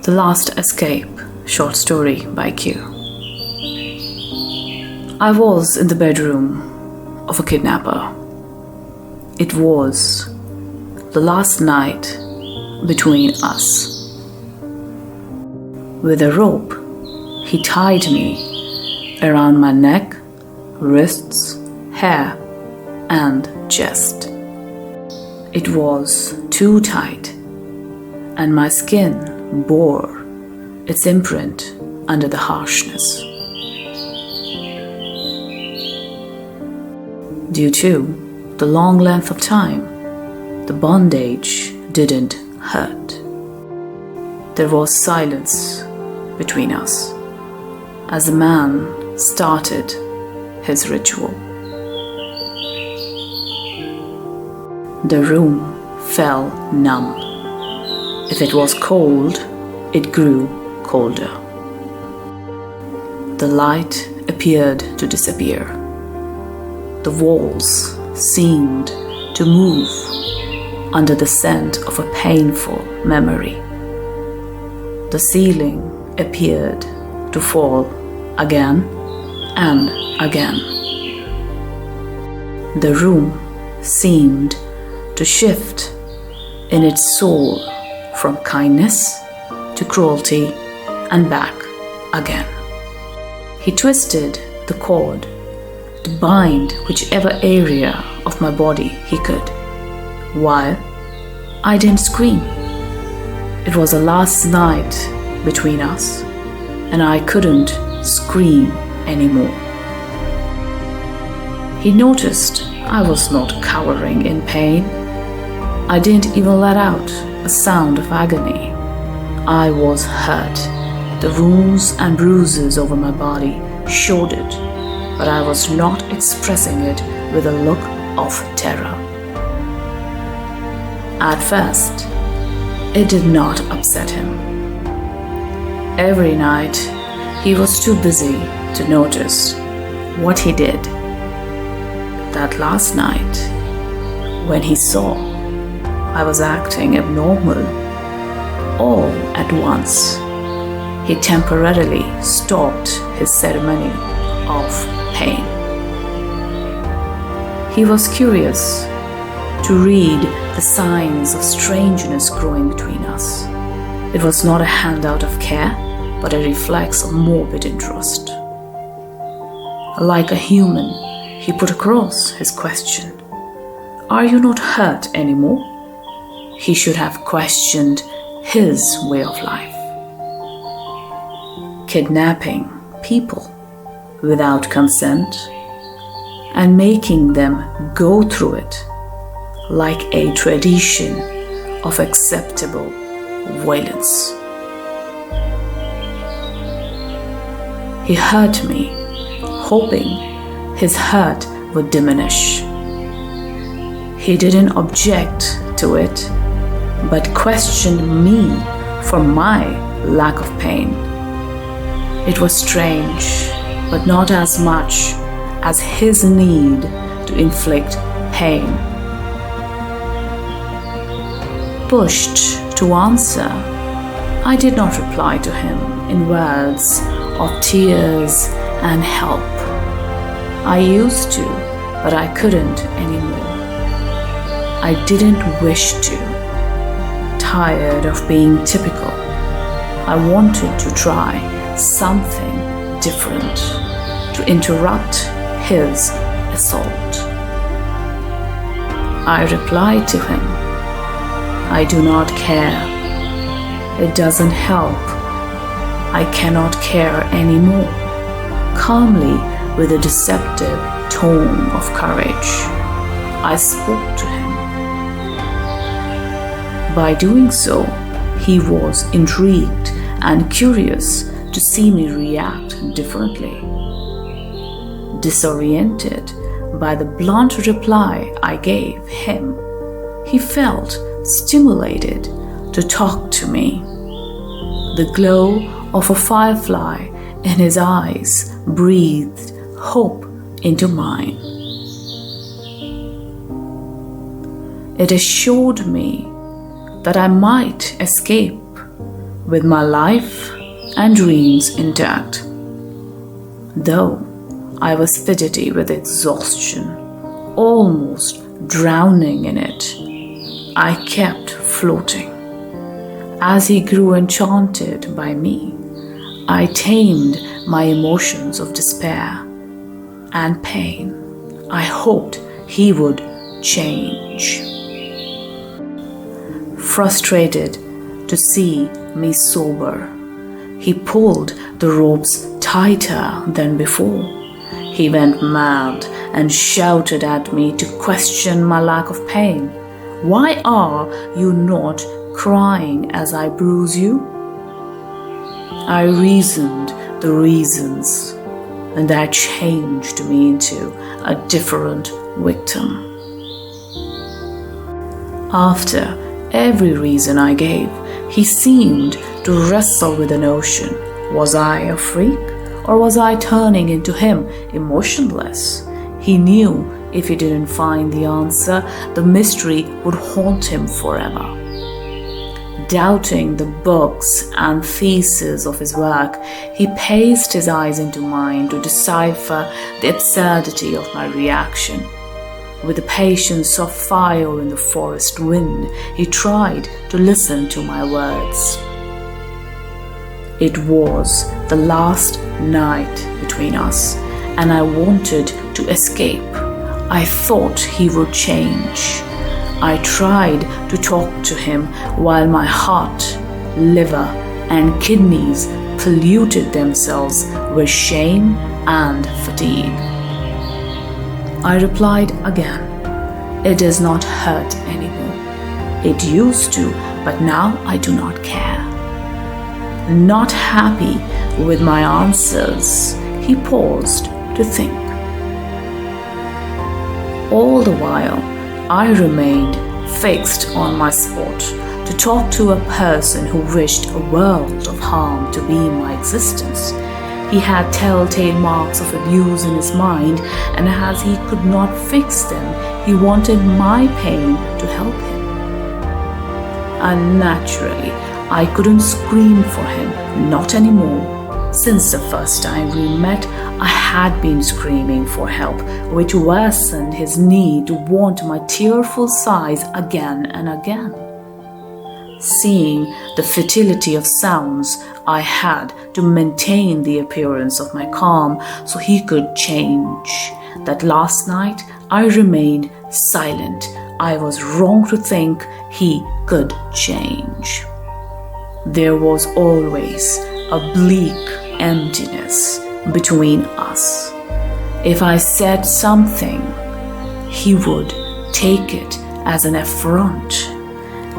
The Last Escape, short story by Q. I was in the bedroom of a kidnapper. It was the last night between us. With a rope, he tied me around my neck, wrists, hair, and chest. It was too tight, and my skin bore its imprint under the harshness. Due to the long length of time, the bondage didn't hurt. There was silence between us as the man started his ritual. The room fell numb. If it was cold, it grew colder. The light appeared to disappear. The walls seemed to move under the scent of a painful memory. The ceiling appeared to fall again and again. The room seemed to shift in its soul from kindness to cruelty and back again. He twisted the cord to bind whichever area of my body he could, while I didn't scream. It was the last night between us, and I couldn't scream anymore. He noticed I was not cowering in pain. I didn't even let out a sound of agony. I was hurt. The wounds and bruises over my body showed it, but I was not expressing it with a look of terror. At first, it did not upset him. Every night, he was too busy to notice what he did. That last night, when he saw I was acting abnormal, all at once, he temporarily stopped his ceremony of pain. He was curious to read the signs of strangeness growing between us. It was not a handout of care, but a reflex of morbid interest. Like a human, he put across his question. Are you not hurt anymore? He should have questioned his way of life. Kidnapping people without consent and making them go through it like a tradition of acceptable violence. He hurt me, hoping his hurt would diminish. He didn't object to it, but questioned me for my lack of pain. It was strange, but not as much as his need to inflict pain. Pushed to answer, I did not reply to him in words of tears and help. I used to, but I couldn't anymore. I didn't wish to. Tired of being typical, I wanted to try something different to interrupt his assault. I replied to him, I do not care. It doesn't help. I cannot care anymore. Calmly, with a deceptive tone of courage, I spoke to him. By doing so, he was intrigued and curious to see me react differently. Disoriented by the blunt reply I gave him, he felt stimulated to talk to me. The glow of a firefly in his eyes breathed hope into mine. It assured me that I might escape, with my life and dreams intact. Though I was fidgety with exhaustion, almost drowning in it, I kept floating. As he grew enchanted by me, I tamed my emotions of despair and pain. I hoped he would change. Frustrated to see me sober, he pulled the ropes tighter than before. He went mad and shouted at me to question my lack of pain. Why are you not crying as I bruise you? I reasoned the reasons, and that changed me into a different victim. After every reason I gave, he seemed to wrestle with the notion. Was I a freak, or was I turning into him emotionless? He knew if he didn't find the answer, the mystery would haunt him forever. Doubting the books and theses of his work, he paced his eyes into mine to decipher the absurdity of my reaction. With the patience of fire in the forest wind, he tried to listen to my words. It was the last night between us, and I wanted to escape. I thought he would change. I tried to talk to him while my heart, liver, and kidneys polluted themselves with shame and fatigue. I replied again, "It does not hurt anymore. It used to, but now I do not care." Not happy with my answers, he paused to think. All the while, I remained fixed on my spot to talk to a person who wished a world of harm to be in my existence. He had telltale marks of abuse in his mind, and as he could not fix them, he wanted my pain to help him. Unnaturally, I couldn't scream for him, not anymore. Since the first time we met, I had been screaming for help, which worsened his need to want my tearful sighs again and again. Seeing the futility of sounds, I had to maintain the appearance of my calm so he could change. That last night, I remained silent. I was wrong to think he could change. There was always a bleak emptiness between us. If I said something, he would take it as an affront,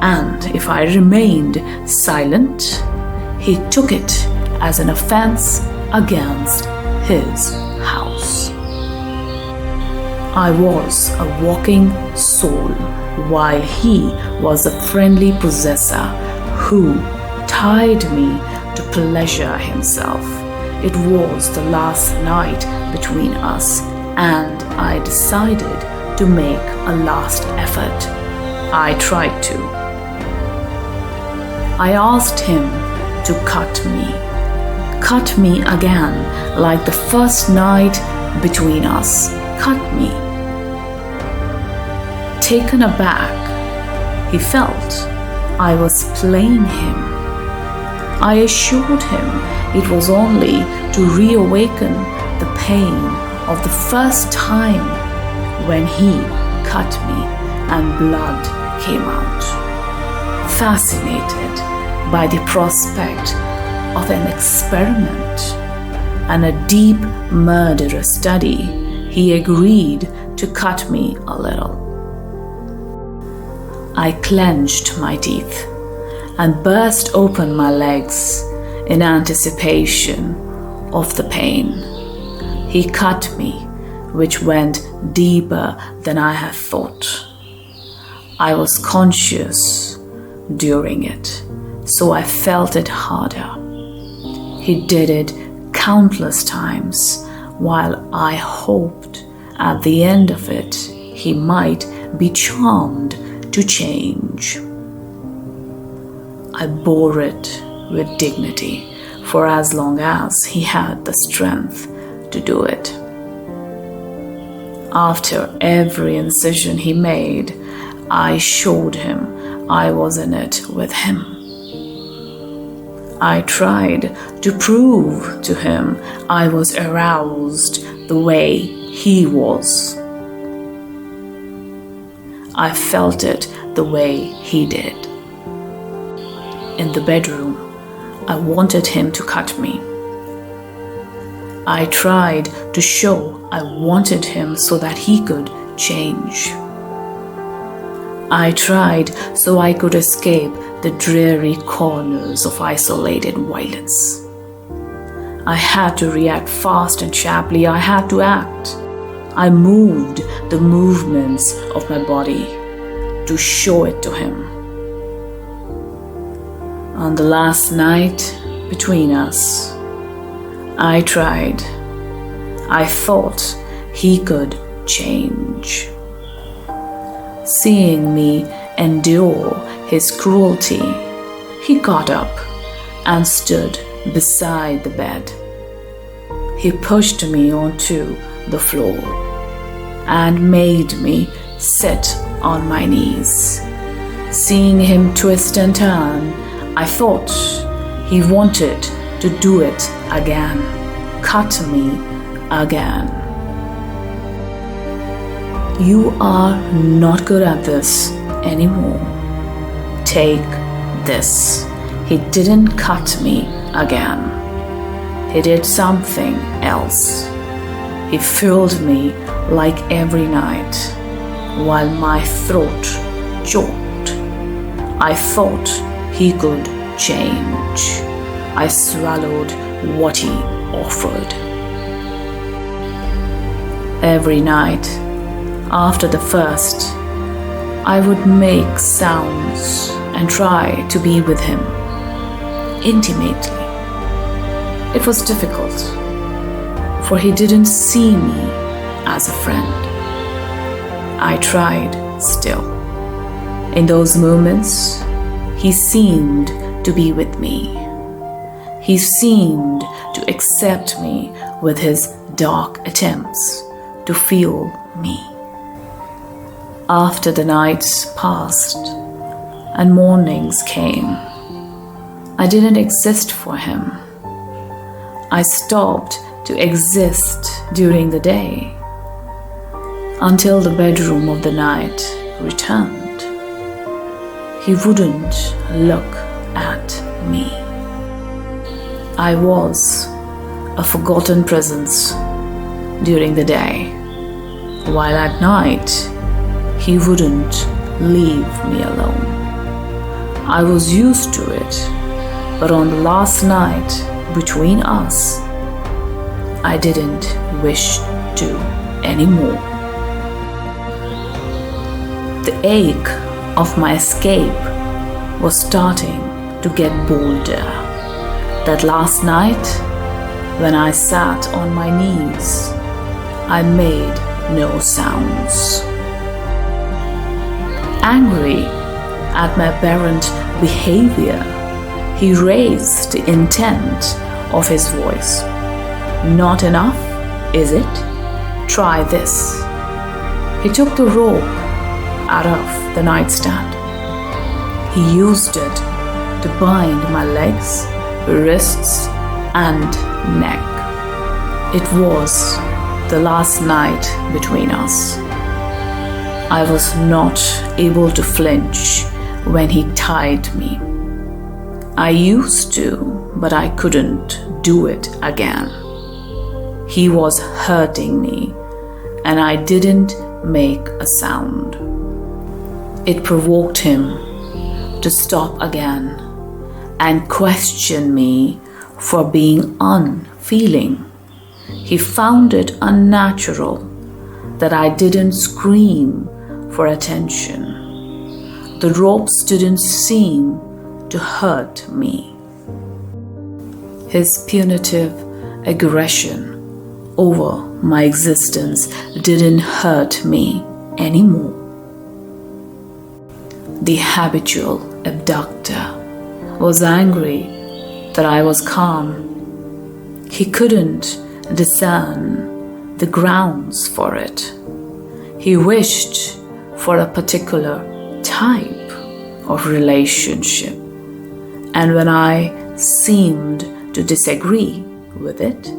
and if I remained silent, he took it as an offense against his house. I was a walking soul, while he was a friendly possessor who tied me to pleasure himself. It was the last night between us, and I decided to make a last effort. I tried to. I asked him to cut me again, like the first night between us. Cut me. Taken aback, he felt I was playing him. I assured him it was only to reawaken the pain of the first time when he cut me and blood came out. Fascinated by the prospect of an experiment and a deep murderous study, he agreed to cut me a little. I clenched my teeth and burst open my legs in anticipation of the pain. He cut me, which went deeper than I had thought. I was conscious during it, so I felt it harder. He did it countless times, while I hoped at the end of it he might be charmed to change. I bore it with dignity for as long as he had the strength to do it. After every incision he made, I showed him I was in it with him. I tried to prove to him I was aroused the way he was. I felt it the way he did. In the bedroom, I wanted him to cut me. I tried to show I wanted him so that he could change. I tried so I could escape the dreary corners of isolated violence. I had to react fast and sharply. I had to act. I moved the movements of my body to show it to him. On the last night between us, I tried. I thought he could change. Seeing me endure his cruelty, he got up and stood beside the bed. He pushed me onto the floor and made me sit on my knees. Seeing him twist and turn, I thought he wanted to do it again, cut me again. You are not good at this anymore. Take this. He didn't cut me again. He did something else. He filled me like every night while my throat choked. I thought he could change. I swallowed what he offered. Every night after the first, I would make sounds and try to be with him intimately. It was difficult, for he didn't see me as a friend. I tried still. In those moments, he seemed to be with me. He seemed to accept me with his dark attempts to feel me. After the nights passed and mornings came, I didn't exist for him. I stopped to exist during the day until the bedroom of the night returned. He wouldn't look at me. I was a forgotten presence during the day, while at night he wouldn't leave me alone. I was used to it, but on the last night between us, I didn't wish to anymore. The ache of my escape was starting to get bolder. That last night, when I sat on my knees, I made no sounds. Angry at my aberrant behavior, he raised the intent of his voice. Not enough, is it? Try this. He took the rope out of the nightstand. He used it to bind my legs, wrists, and neck. It was the last night between us. I was not able to flinch when he tied me. I used to, but I couldn't do it again. He was hurting me, and I didn't make a sound. It provoked him to stop again and question me for being unfeeling. He found it unnatural that I didn't scream for attention. The ropes didn't seem to hurt me. His punitive aggression over my existence didn't hurt me anymore. The habitual abductor was angry that I was calm. He couldn't discern the grounds for it. He wished for a particular type of relationship, and when I seemed to disagree with it,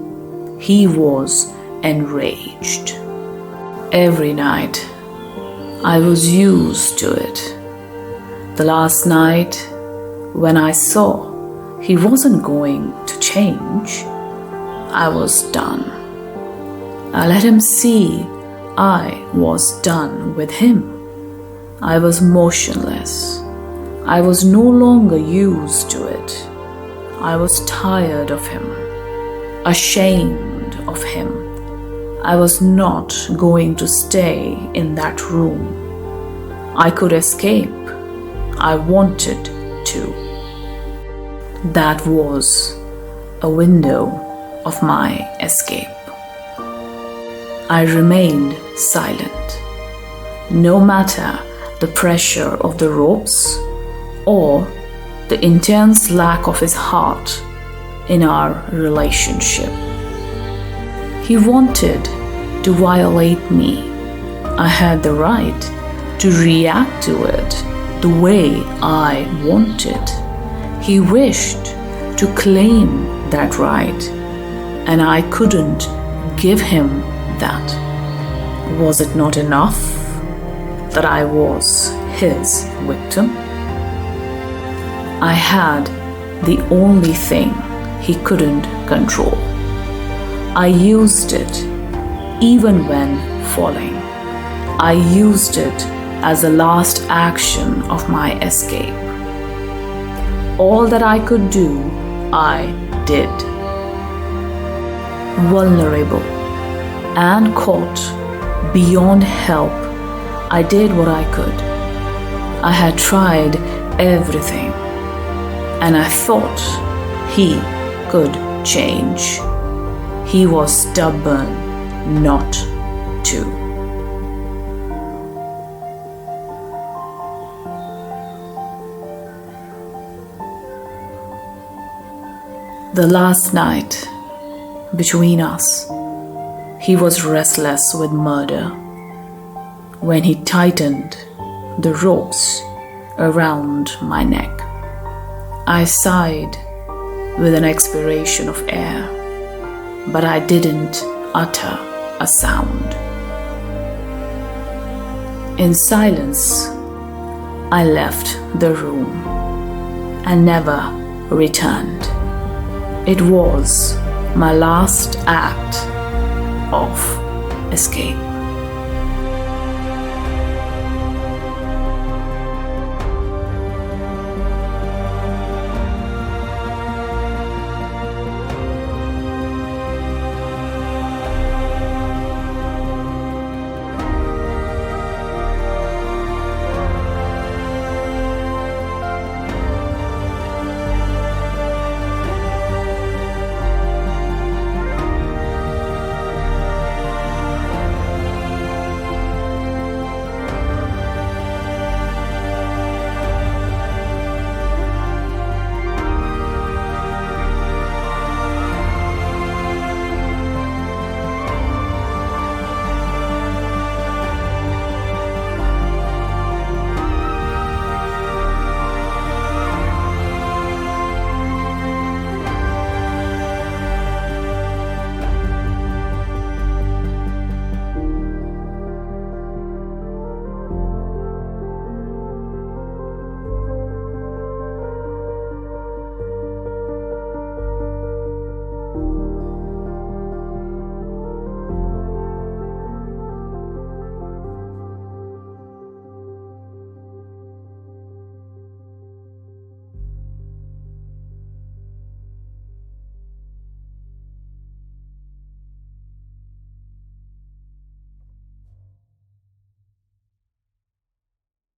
he was enraged. Every night, I was used to it. The last night, when I saw he wasn't going to change, I was done. I let him see I was done with him. I was motionless. I was no longer used to it. I was tired of him, ashamed of him. I was not going to stay in that room. I could escape. I wanted to. That was a window of my escape. I remained silent, no matter the pressure of the ropes or the intense lack of his heart in our relationship. He wanted to violate me. I had the right to react to it the way I wanted. He wished to claim that right, and I couldn't give him that. Was it not enough that I was his victim? I had the only thing he couldn't control. I used it even when falling. I used it as the last action of my escape. All that I could do, I did. Vulnerable and caught beyond help, I did what I could. I had tried everything, and I thought he could change. He was stubborn not to. The last night between us, he was restless with murder. When he tightened the ropes around my neck, I sighed with an expiration of air, but I didn't utter a sound. In silence, I left the room and never returned. It was my last act of escape.